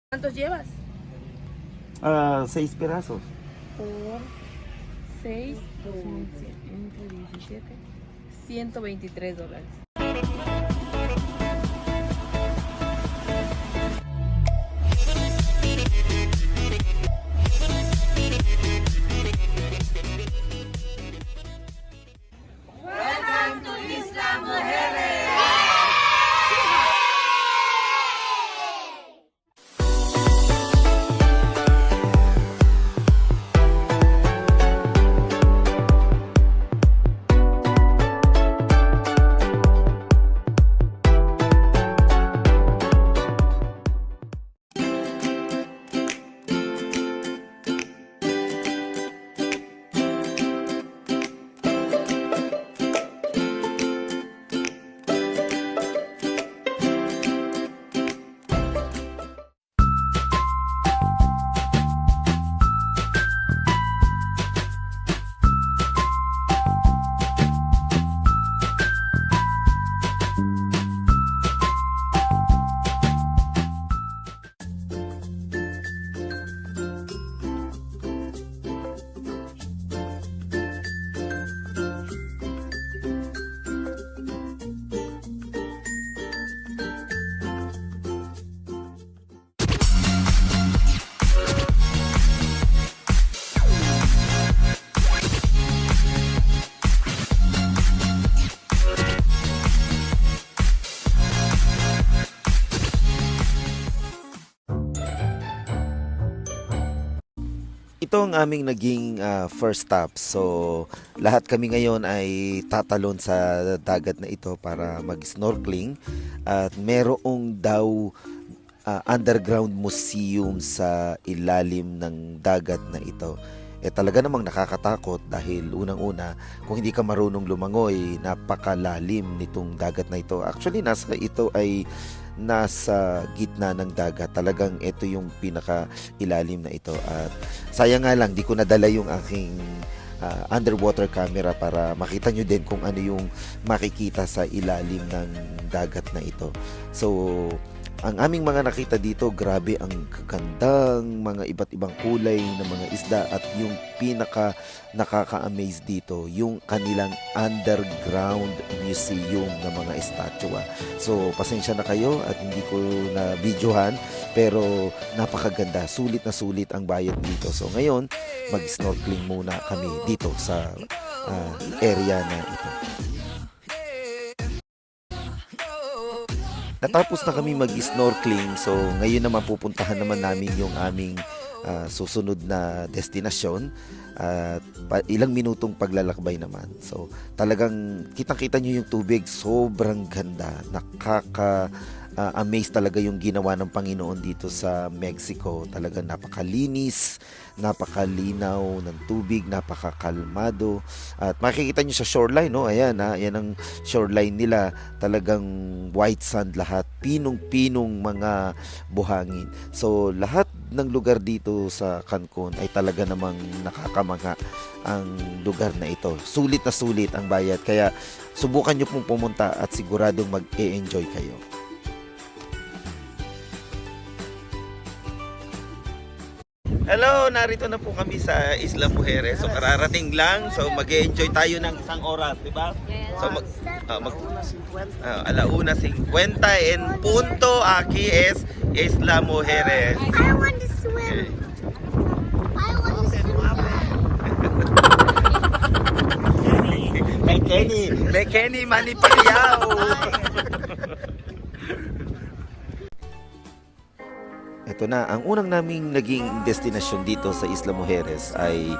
¿Cuántos llevas? 6 pedazos. Por 6, entre 17, $123. Ito ang aming naging first stop. So, lahat kami ngayon ay tatalon sa dagat na ito para mag-snorkeling. At merong daw underground museum sa ilalim ng dagat na ito. Talaga namang nakakatakot dahil unang-una, kung hindi ka marunong lumangoy, napakalalim nitong dagat na ito. Actually, ito ay nasa gitna ng dagat. Talagang ito yung pinaka ilalim na ito. At sayang nga lang, di ko nadala yung aking underwater camera para makita nyo din kung ano yung makikita sa ilalim ng dagat na ito. So, ang aming mga nakita dito, grabe ang kagandang mga iba't ibang kulay ng mga isda, at yung pinaka nakaka-amaze dito, yung kanilang underground museum ng mga estatwa. So, pasensya na kayo at hindi ko na videohan, pero napakaganda. Sulit na sulit ang bayad dito. So, ngayon, mag-snorkeling muna kami dito sa area na ito. Natapos na kami mag-snorkeling, so ngayon naman pupuntahan naman namin yung aming susunod na destinasyon. Ilang minutong paglalakbay naman. So talagang kitang-kita nyo yung tubig, sobrang ganda. Amaze talaga yung ginawa ng Panginoon dito sa Mexico. Talagang napakalinis, napakalinaw ng tubig, napakakalmado. At makikita nyo sa shoreline, no? Ayan, ayan ang shoreline nila. Talagang white sand lahat, pinong-pinong mga buhangin. So lahat ng lugar dito sa Cancun ay talaga namang nakakamangha ang lugar na ito. Sulit na sulit ang bayad. Kaya subukan nyo pong pumunta at siguradong mag-e-enjoy kayo. Hello, narito na po kami sa Isla Mujeres. So kararating lang. So mag-e-enjoy tayo ng isang oras, di ba? So alauna 50 en punto aquí es Isla Mujeres. I want to swim. I want to swim. May Kenny Manny Pacquiao. Ito na, ang unang naming naging destinasyon dito sa Isla Mujeres ay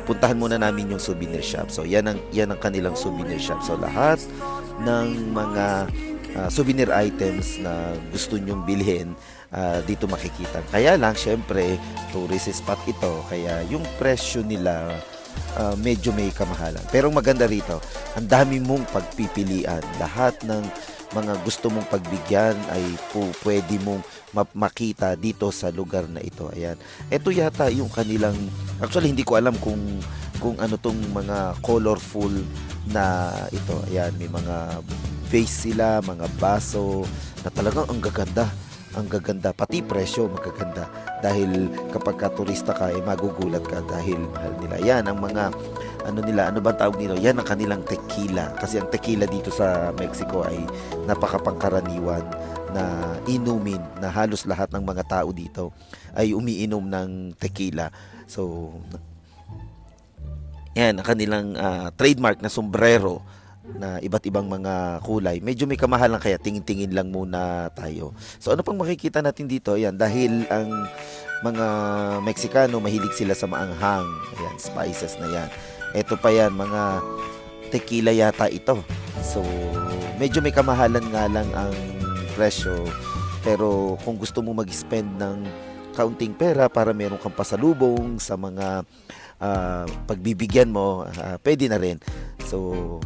puntahan muna namin yung souvenir shop. So yan ang kanilang souvenir shop. So lahat ng mga souvenir items na gusto nyong bilhin dito makikita. Kaya lang, syempre, tourist spot ito. Kaya yung presyo nila medyo may kamahalan. Pero maganda rito, ang dami mong pagpipilian. Lahat ng mga gusto mong pagbigyan ay pwede mong makita dito sa lugar na ito. Ayan. Ito yata yung kanilang, actually hindi ko alam kung ano tong mga colorful na ito. Ayan, may mga vase sila, mga baso na talagang ang gaganda. ang gaganda, pati presyo magaganda. Dahil kapag ka turista ka, magugulat ka dahil mahal nila. Yan ang mga, ano ba tawag nila? Yan ang kanilang tequila. Kasi ang tequila dito sa Mexico ay napakapangkaraniwan na inumin, na halos lahat ng mga tao dito ay umiinom ng tequila. So, yan ang kanilang trademark na sombrero na iba't ibang mga kulay. Medyo may kamahalan kaya tingin-tingin lang muna tayo. So ano pang makikita natin dito? Yan, dahil ang mga Meksikano mahilig sila sa maanghang. Ayan, spices na yan. Ito pa yan, mga tequila yata ito. So medyo may kamahalan nga lang ang presyo. Pero kung gusto mo mag-spend ng kaunting pera para meron kang pasalubong sa mga pagbibigyan mo, pwede na rin. So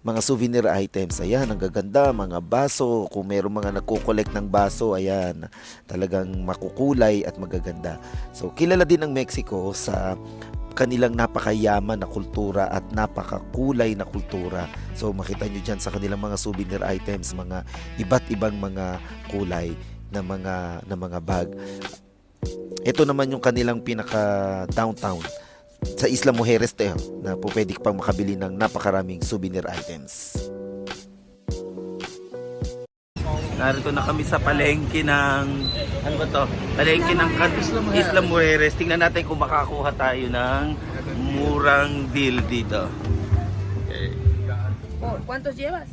mga souvenir items, ayan, ang gaganda, mga baso, kung mayroong mga nagko-collect ng baso, ayan, talagang makukulay at magaganda. So, kilala din ang Mexico sa kanilang napakayaman na kultura at napakakulay na kultura. So, makita nyo dyan sa kanilang mga souvenir items, mga iba't ibang mga kulay na mga bag. Ito naman yung kanilang pinaka downtown sa Isla Mujeres na po pwede pang makabili ng napakaraming souvenir items. Narito na kami sa palengke ng ano ba to? Palengke ng Isla Mujeres. Tingnan natin kung makakuha tayo ng murang deal dito. Okay. ¿Cuántos llevas?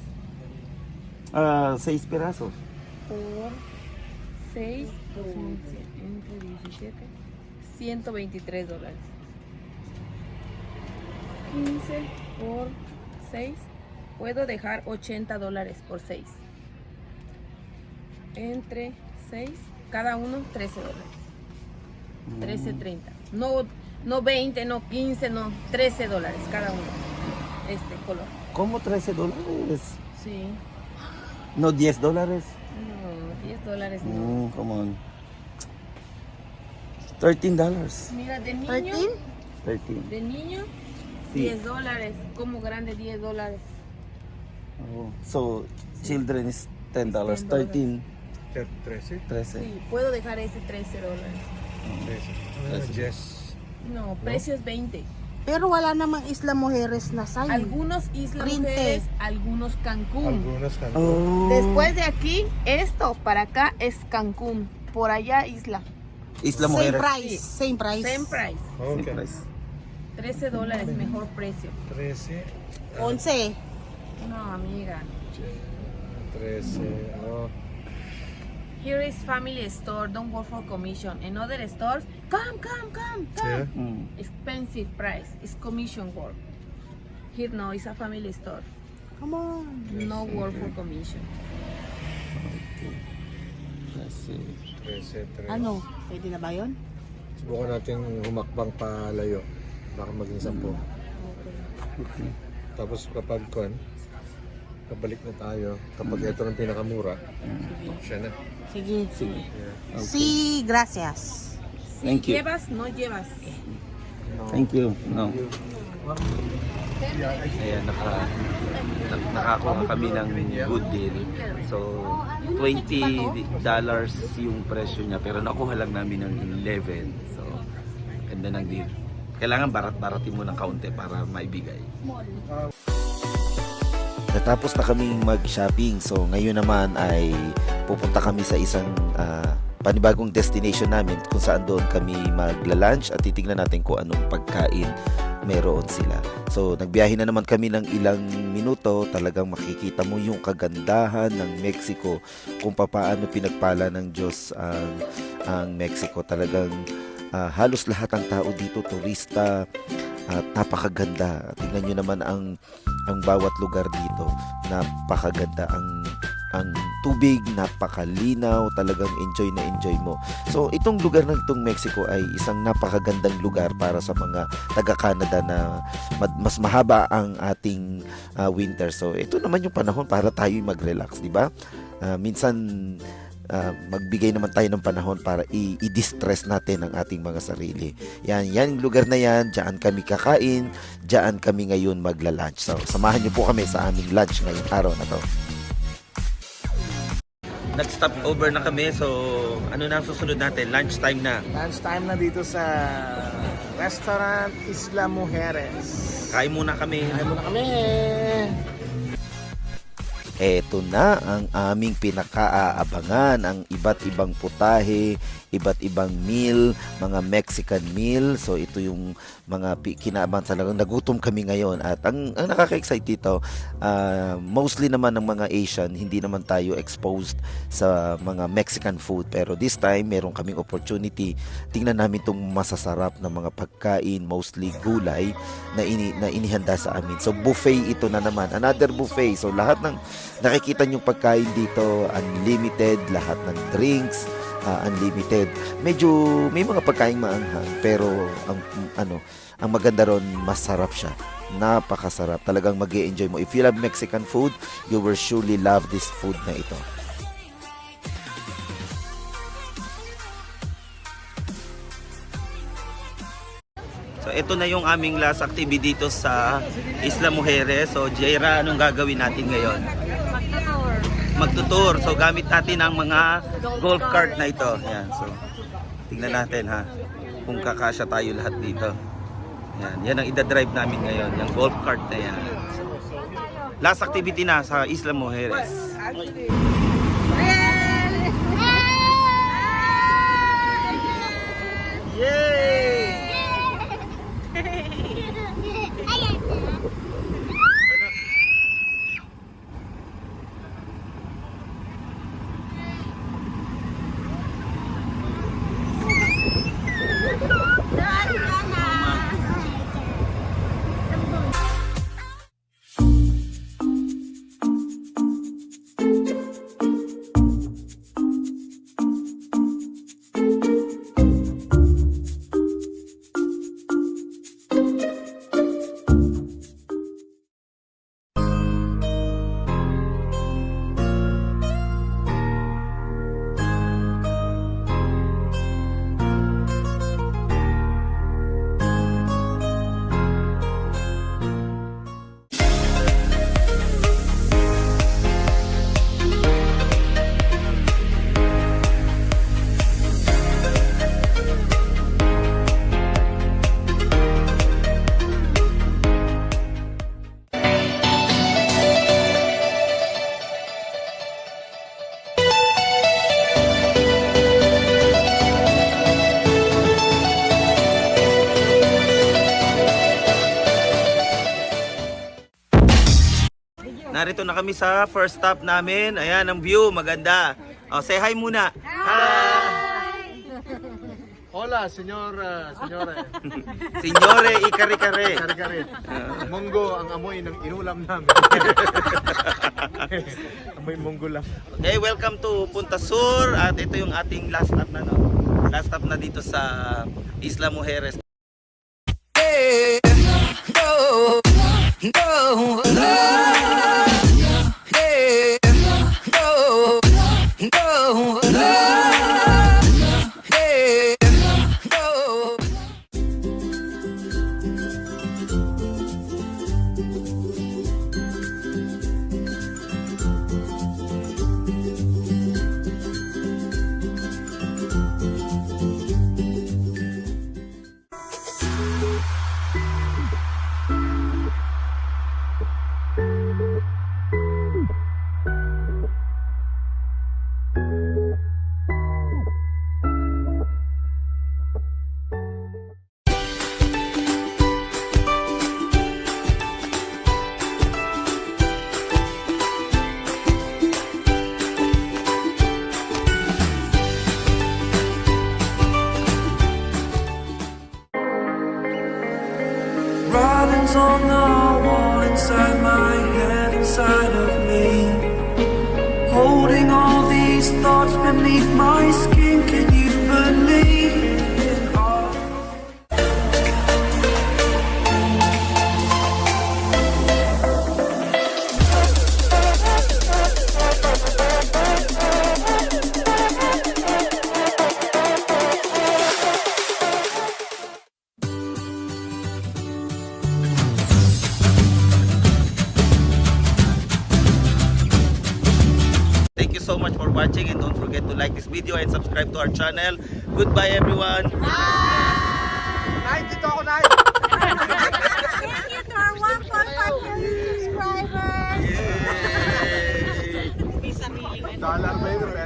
6 pesos. Por 6, son entre 17, $123. 15 por 6, puedo dejar $80 por 6. Entre 6, cada uno $13. 13.30. No 20, no 15, no $13 cada uno. Este color. ¿Cómo $13? Sí. No, $10. No, $10 no. Come on. $13. Mira, de niño, 13. de niño, Sí. $10. Como grande, $10. Oh. So, children is $10. $10. 13. 13. 13. Sí, puedo dejar ese $13. 13. Yes. No, precio es 20. Pero wala namang Isla Mujeres na sign. Algunos Isla Rinte. Mujeres, algunos Cancún. Algunos cantan. Oh. Después de aquí, esto para acá es Cancún. Por allá Isla. Isla Same Mujeres. price. Same price. Same price. Ok. Price. $13 mejor precio. 13. 11. No, amiga. 13. Oh. Here is family store. Don't work for commission. In other stores, come. Yeah. Expensive price. It's commission work. Here no, it's a family store. Come on. No work for commission. 13. Ano? Pwede na ba yun? Subukan natin humakbang palayo. Baka maging 10. Tapos kapag kabalik na tayo. Kapag ito ng pinakamura, siya na. Sige. Yeah. Sí, gracias. Si Thank you. llevas, no llevas. Thank you. No. Ayan, nakakuha kami ng good deal. So, $20 yung presyo niya, pero nakuha lang namin ng 11. So, ganda ng deal. Kailangan barat-baratin mo ng kaunti para maibigay. Natapos na kaming mag-shopping. So, ngayon naman ay pupunta kami sa isang panibagong destination namin kung saan doon kami magla-lunch at titignan natin kung anong pagkain meron sila. So, nagbiyahe na naman kami ng ilang minuto. Talagang makikita mo yung kagandahan ng Mexico, kung papaano pinagpala ng Diyos ang Mexico. Talagang halos lahat ng tao dito, turista, at napakaganda. Tingnan nyo naman ang bawat lugar dito. Napakaganda ang tubig, napakalinaw, talagang enjoy na enjoy mo. So, itong lugar na itong Mexico ay isang napakagandang lugar para sa mga taga-Canada na mas mahaba ang ating winter. So, ito naman yung panahon para tayo mag-relax, di ba? Minsan, magbigay naman tayo ng panahon para i-distress natin ang ating mga sarili. Yan yung lugar na yan, diyan kami kakain, diyan kami ngayon magla-lunch. So, samahan niyo po kami sa aming lunch ngayong araw na to. Nag-stop over na kami. So, ano na ang susunod natin? Lunch time na. Lunch time na dito sa Restaurant Isla Mujeres. Kain muna kami. Kain muna kami! Eto na ang aming pinakaaabangan, ang iba't ibang putahe, iba't ibang meal, mga Mexican meal. So ito yung mga kinaabangan talaga. Nagutom kami ngayon at ang nakaka-excite dito, mostly naman ng mga Asian, hindi naman tayo exposed sa mga Mexican food. Pero this time, meron kaming opportunity. Tingnan namin itong masasarap na mga pagkain, mostly gulay, na inihanda sa amin. So buffet ito na naman, another buffet. So lahat ng nakikita niyong pagkain dito, unlimited, lahat ng drinks, unlimited. Medyo may mga pagkain maanghang, pero ang maganda ron, masarap siya. Napakasarap. Talagang mag-e-enjoy mo. If you love Mexican food, you will surely love this food na ito. So ito na yung aming last activity dito sa Isla Mujeres. So Jaira, anong gagawin natin ngayon? Magtutour. So gamit natin ang mga golf cart na ito. Yan. So tingnan natin ha kung kakasya tayo lahat dito. Yan. Yan ang ida-drive namin ngayon, yung golf cart na yan. So, last activity na sa Isla Mujeres. Yay! Narito na kami sa first stop namin. Ayan ang view, maganda. Oh, say hi muna. Hi! Hola, senyore. Signore Ikare-kare. Kare-kare. Munggo ang amoy ng inulam namin. Amoy munggo lang. Okay, welcome to Punta Sur. At ito yung ating last stop na, no? Last stop na dito sa Isla Mujeres. Writings on the wall inside my head, inside of me. Holding all these thoughts beneath my skin. Can you believe in all? Thank you so much for watching, and don't forget to like this video and subscribe to our channel. Goodbye everyone! Nay, dito ako, Nay! Thank you to our 1.5 million subscribers. Yay! Dollar ba yun?